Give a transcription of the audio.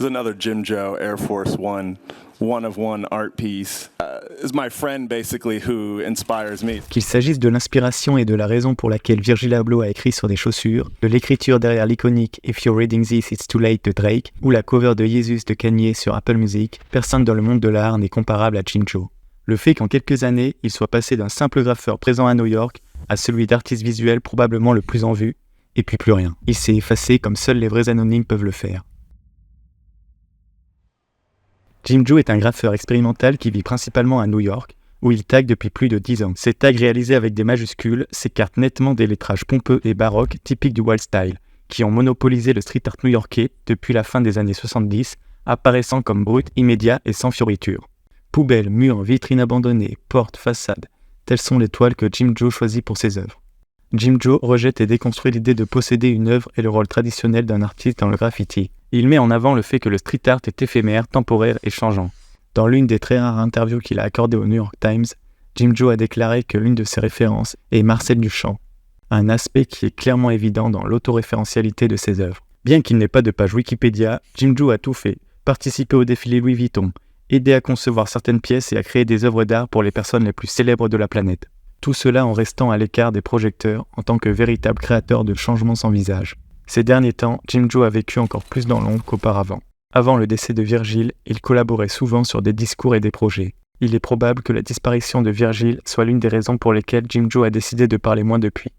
is another Jim Joe Air Force one of one art piece. Is my friend basically who inspires me. Qu'il s'agisse de l'inspiration et de la raison pour laquelle Virgil Abloh a écrit sur des chaussures, de l'écriture derrière l'iconique If You're Reading This It's Too Late de Drake, ou la cover de Jesus de Kanye sur Apple Music, personne dans le monde de l'art n'est comparable à Jim Joe. Le fait qu'en quelques années, il soit passé d'un simple graffeur présent à New York à celui d'artiste visuel probablement le plus en vue, et puis plus rien. Il s'est effacé comme seuls les vrais anonymes peuvent le faire. Jim Joe est un graffeur expérimental qui vit principalement à New York, où il tague depuis plus de 10 ans. Ses tags réalisés avec des majuscules s'écartent nettement des lettrages pompeux et baroques typiques du wild style, qui ont monopolisé le street art new-yorkais depuis la fin des années 70, apparaissant comme brut, immédiat et sans fioriture. Poubelles, murs, vitrines abandonnées, portes, façades, telles sont les toiles que Jim Joe choisit pour ses œuvres. Jim Joe rejette et déconstruit l'idée de posséder une œuvre et le rôle traditionnel d'un artiste dans le graffiti. Il met en avant le fait que le street art est éphémère, temporaire et changeant. Dans l'une des très rares interviews qu'il a accordées au New York Times, Jim Joe a déclaré que l'une de ses références est Marcel Duchamp, un aspect qui est clairement évident dans l'autoréférentialité de ses œuvres. Bien qu'il n'ait pas de page Wikipédia, Jim Joe a tout fait, participé au défilé Louis Vuitton, aidé à concevoir certaines pièces et à créer des œuvres d'art pour les personnes les plus célèbres de la planète. Tout cela en restant à l'écart des projecteurs en tant que véritable créateur de changements sans visage. Ces derniers temps, Jim Joe a vécu encore plus dans l'ombre qu'auparavant. Avant le décès de Virgil, il collaborait souvent sur des discours et des projets. Il est probable que la disparition de Virgil soit l'une des raisons pour lesquelles Jim Joe a décidé de parler moins depuis.